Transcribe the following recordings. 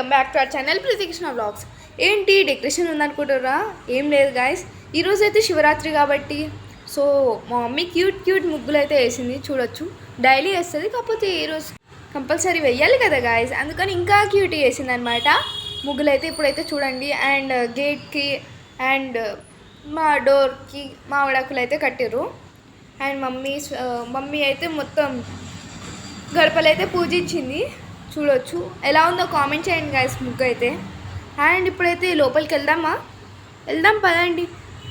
Welcome back to our channel Pratikrishna vlogs. ఏంటి decoration ఉందనుకుంటారా? ఏం లేదు గాయస్, ఈరోజు అయితే శివరాత్రి కాబట్టి సో మా మమ్మీ క్యూట్ ముగ్గులు అయితే వేసింది. చూడొచ్చు, డైలీ వేస్తుంది, కాకపోతే ఈరోజు కంపల్సరీ వేయాలి కదా గాయస్, అందుకని ఇంకా క్యూట్ వేసింది అనమాట ముగ్గులు అయితే. ఇప్పుడైతే చూడండి, అండ్ గేట్కి అండ్ మా డోర్కి మామిడాకులు అయితే కట్టిర్రు. అండ్ మమ్మీ అయితే మొత్తం గడపలైతే పూజించింది. చూడొచ్చు, ఎలా ఉందో కామెంట్ చేయండి గాయస్ ముగ్గు అయితే. అండ్ ఇప్పుడైతే లోపలికి వెళ్దాం పదండి.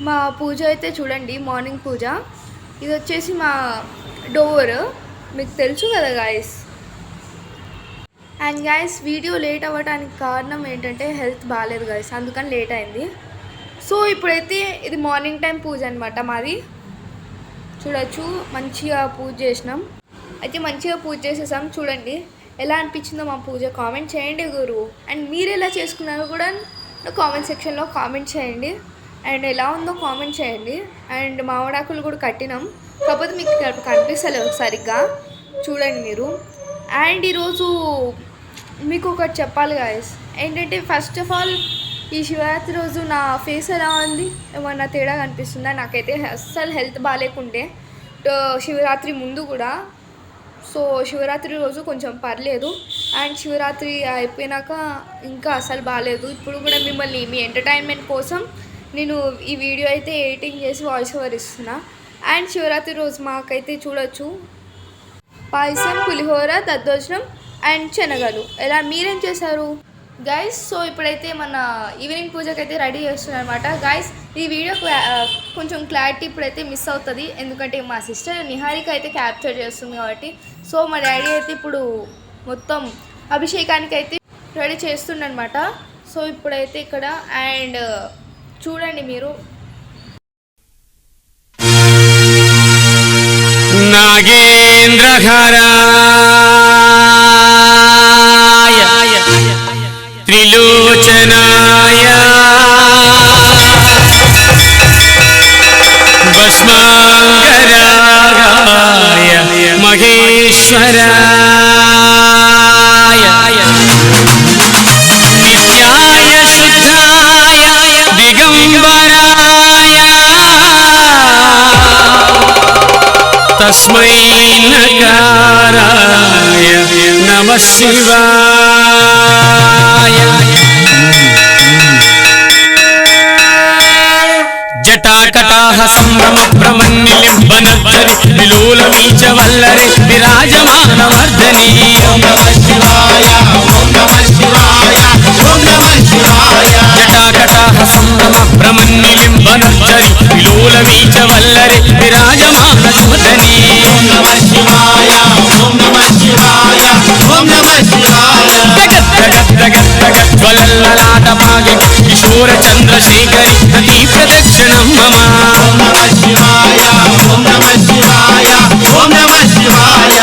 మా పూజ అయితే చూడండి, మార్నింగ్ పూజ. ఇది వచ్చేసి మా డోర్, మీకు తెలుసు కదా guys. And guys, video late అవ్వడానికి కారణం ఏంటంటే హెల్త్ బాగాలేదు గాయస్, అందుకని లేట్ అయింది. సో ఇప్పుడైతే ఇది మార్నింగ్ టైం పూజ అనమాట మాది. చూడొచ్చు, మంచిగా పూజ చేసినాం. అయితే మంచిగా పూజ చేసేసాం. చూడండి ఎలా అనిపించిందో మా పూజ, కామెంట్ చేయండి గురు. అండ్ మీరు ఎలా చేసుకున్నారో కూడా కామెంట్ సెక్షన్లో కామెంట్ చేయండి. అండ్ ఎలా ఉందో కామెంట్ చేయండి. అండ్ మామిడాకులు కూడా కట్టినాం, కాకపోతే మీకు కనిపిస్తలేవు సరిగ్గా, చూడండి మీరు. అండ్ ఈరోజు మీకు ఒకటి చెప్పాలి గాయస్, ఏంటంటే ఫస్ట్ ఆఫ్ ఆల్ ఈ శివరాత్రి రోజు నా ఫేస్ ఎలా ఉంది, ఏమన్నా తేడా కనిపిస్తుందా? నాకైతే అస్సలు హెల్త్ బాగాలేకుండే శివరాత్రి ముందు కూడా. సో శివరాత్రి రోజు కొంచెం పర్లేదు, అండ్ శివరాత్రి అయిపోయినాక ఇంకా అసలు బాగాలేదు. ఇప్పుడు కూడా మిమ్మల్ని మీ ఎంటర్టైన్మెంట్ కోసం నేను ఈ వీడియో అయితే ఎడిటింగ్ చేసి వాయిస్ ఓవర్ ఇస్తున్నా. అండ్ శివరాత్రి రోజు మాకైతే చూడొచ్చు పాయసం, పులిహోర, దద్దోజనం అండ్ శనగలు. ఎలా మీరేం చేశారు గైస్? సో ఇప్పుడైతే మన ఈవినింగ్ పూజకి అయితే రెడీ చేస్తున్నాను అనమాట గైస్. ఈ వీడియో కొంచెం క్లారిటీ ఇప్పుడైతే మిస్ అవుతుంది, ఎందుకంటే మా సిస్టర్ నిహారిక అయితే క్యాప్చర్ చేస్తుంది కాబట్టి. సో మా డాడీ అయితే ఇప్పుడు మొత్తం అభిషేకానికి అయితే రెడీ చేస్తుండనమాట. సో ఇప్పుడైతే ఇక్కడ అండ్ చూడండి మీరు, నాగేంద్రహరాయ త్రిలోచనాయ భస్మాంగరాయ మహేశ్వరాయ నిత్యాయ శుద్ధాయ దిగంబరాయ తస్మై నకారాయ నమః శివాయ. జటాకటాహ సంభ్రమ భ్రమన్నిలింబనద్ధరి విలోలమీచ వల్లరి విరాజమానవర్ధని. ఓం నమః శివాయ, ఓం నమః శివాయ, ఓం నమః శివాయ. జటాకటాహ సంభ్రమ భ్రమన్నిలింబనద్ధరి విలోలమీచ వల్లరి విరాజమానవర్ధని. ఓం నమః శివాయ, ఓం నమః శివాయ, ఓం నమః శివాయ. జ్వలల్లలాటపాగి కిశోర చంద్రశేఖరి నదీ ప్రదక్షిణం మమ. ఓం నమః శివాయ, ఓం నమః శివాయ, ఓం నమః శివాయ.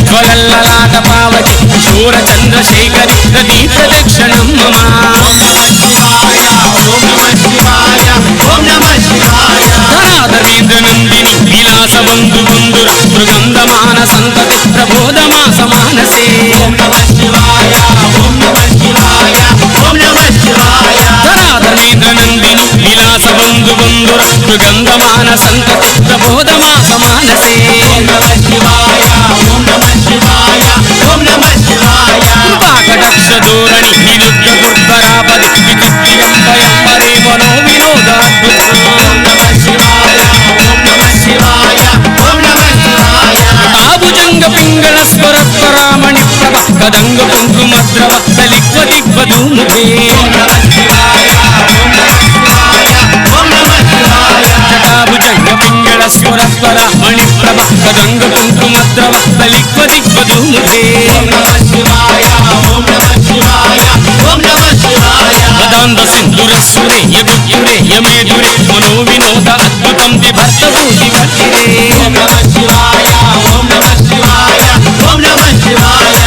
జ్వలల్లలాటపావకి కిశోర చంద్రశేఖరి నదీ ప్రదక్షిణం మమ. ఓం నమః శివాయ, ఓం నమః శివాయ, ఓం నమః శివాయ. ధరాధరేంద్ర నందిని విలాస బంధు బంధుర మృగంధమాన సంతతి ప్రబోధమాస మానసే. ఓం నమః శివాయ, ఓం నమః శివాయ, ఓం నమః శివాయ. ధరాధరేంద్ర నందిని విలాస బంధు బంధుర మృగంధమాన సంతతి ప్రబోధమాస మానసే. ఓం నమః శివాయ, ఓం నమః శివాయ, ఓం నమః శివాయ. కృపాకటాక్ష ధోరణి విరుద్ధ దుర్ధరాపది విద్యుత్యంబరే మనో వినోదాద్భుతం. ఓం నమః శివాయ, ఓం నమః శివాయ, ఓం నమః శివాయ. తాభుజంగ పింగళ స్వరస్వరామణి ప్రభ కదంగ కుంకుమద్రవ దలిక్వ దిగ్వధూముఖే. ఓం నమః శివాయ, ఓం నమః శివాయ, ఓం నమః శివాయ. జటాభుజంగ పింగళ స్వరస్వరామణి ప్రభ కదంగ కుంకుమద్రవ దలిక్వ దిగ్వధూముఖే. ఓం నమః శివాయ, ఓం నమః శివాయ, ఓం నమః శివాయ. పదాంత సింధురస్సురే యదురే యమేదురే మనో వినోద అద్భుతం విభర్త భూతి వర్తిరే. ఓం నమః శివాయ, ఓం నమః శివాయ, ఓం నమః శివాయ.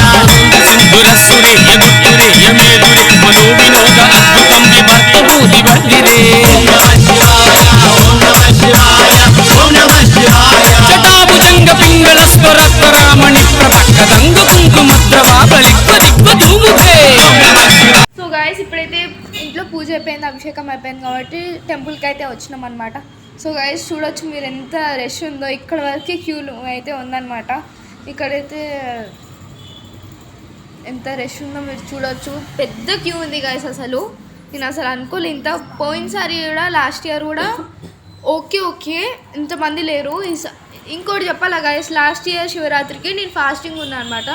సింధురస్సురే యదురే యమేదురే మనో వినోద అద్భుతం విభర్త భూతి వర్తిరే. ఓం నమః శివాయ, ఓం నమః శివాయ, ఓం నమః శివాయ. జటాభుజంగ పింగళ స్వరస్వరామణి ప్రభ కదంగ కుంకుమద్రవ బలిక్వ దిగ్వధూముఖే. అయిపోయింది, అభిషేకం అయిపోయింది కాబట్టి టెంపుల్కి అయితే వచ్చినాం అనమాట. సో గైస్ చూడొచ్చు మీరు ఎంత రష్ ఉందో, ఇక్కడ వరకు క్యూలు అయితే ఉందన్నమాట. ఇక్కడైతే ఎంత రష్ ఉందో మీరు చూడొచ్చు, పెద్ద క్యూ ఉంది గైస్. అసలు నేను అసలు అనుకోలే ఇంత. పోయినసారి కూడా లాస్ట్ ఇయర్ కూడా ఓకే ఇంతమంది లేరు. ఇంకోటి చెప్పాలా గైస్, లాస్ట్ ఇయర్ శివరాత్రికి నేను ఫాస్టింగ్ ఉన్నాను అనమాట.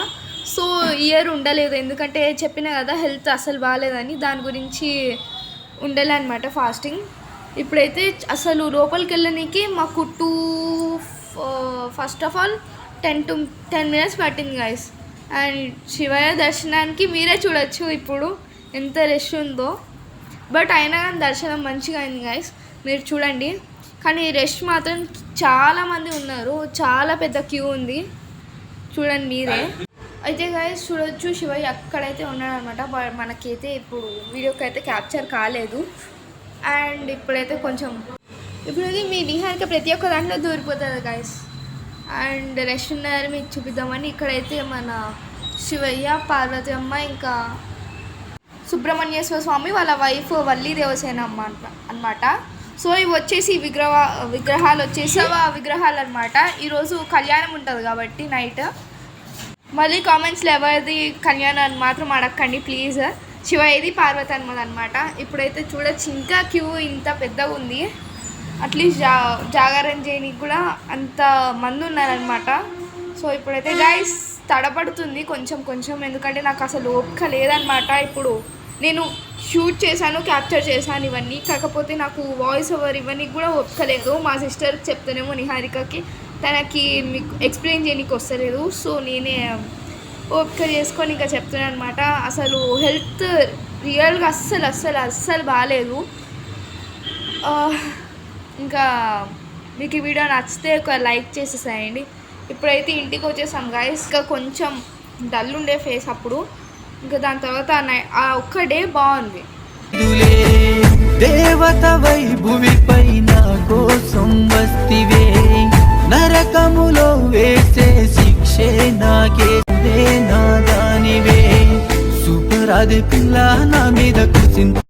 సో ఇయర్ ఉండలేదు, ఎందుకంటే చెప్పిన కదా హెల్త్ అసలు బాగాలేదని, దాని గురించి ఉండలే అనమాట ఫాస్టింగ్. ఇప్పుడైతే అసలు లోపలికి వెళ్ళడానికి మాకు ఫస్ట్ ఆఫ్ ఆల్ 10 minutes పట్టింది గైస్. అండ్ శివయ్య దర్శనానికి మీరే చూడొచ్చు ఇప్పుడు ఎంత రష్ ఉందో. బట్ అయినా కానీ దర్శనం మంచిగా అయింది గైస్, మీరు చూడండి. కానీ రష్ మాత్రం చాలామంది ఉన్నారు, చాలా పెద్ద క్యూ ఉంది చూడండి మీరే. అయితే గైస్ చూడొచ్చు శివయ్య అక్కడైతే ఉన్నాడు అనమాట. మనకైతే ఇప్పుడు వీడియోకి అయితే క్యాప్చర్ కాలేదు. అండ్ ఇప్పుడైతే మీ నిహారిక ప్రతి ఒక్క దాంట్లో దూరిపోతుంది గైస్. అండ్ రష్ ఉన్నారు మీకు చూపిద్దామని ఇక్కడైతే మన శివయ్య, పార్వతి అమ్మ, ఇంకా సుబ్రహ్మణ్యేశ్వర స్వామి వాళ్ళ వైఫ్ వల్లి దేవసేన అమ్మ అనమాట. సో ఇవి వచ్చేసి విగ్రహాలు వచ్చేసి విగ్రహాలు అనమాట. ఈరోజు కళ్యాణం ఉంటుంది కాబట్టి నైట్. మళ్ళీ కామెంట్స్లో ఎవరిది కళ్యాణం అని మాత్రం అడగండి ప్లీజ్. శివయ్యది, పార్వతి అమ్మది అనమాట. ఇప్పుడైతే చూడొచ్చు ఇంకా క్యూ ఇంత పెద్దగా ఉంది. అట్లీస్ట్ జాగారం చేయడానికి కూడా అంత మంది ఉన్నారనమాట. సో ఇప్పుడైతే గైస్ తడబడుతుంది కొంచెం, ఎందుకంటే నాకు అసలు ఓపిక లేదనమాట. ఇప్పుడు నేను షూట్ చేశాను, క్యాప్చర్ చేశాను ఇవన్నీ, కాకపోతే నాకు వాయిస్ ఓవర్ ఇవన్నీ కూడా ఓపిక లేదు. మా సిస్టర్కి చెప్తానేమో నిహారికకి, తనకి మీకు ఎక్స్ప్లెయిన్ చేయడానికి వస్తలేదు. సో నేనే ఓపిక చేసుకొని ఇంకా చెప్తున్నాను అనమాట. అసలు హెల్త్ రియల్గా అస్సలు బాగాలేదు. ఇంకా మీకు ఈ వీడియో నచ్చితే ఒక లైక్ చేసేసేయండి. ఇప్పుడైతే ఇంటికి వచ్చేసాం గైస్. ఇంకా కొంచెం డల్ ఉండే ఫేస్ అప్పుడు, ఇంకా దాని తర్వాత ఆ ఒక్క డే బాగుంది. దేవత వైభువిపై నా కోసం వస్తివే, నరకములో వేసే శిక్షే నాకే నా దానివే, సూపర్ అది పిల్ల నా మీద కుసింది.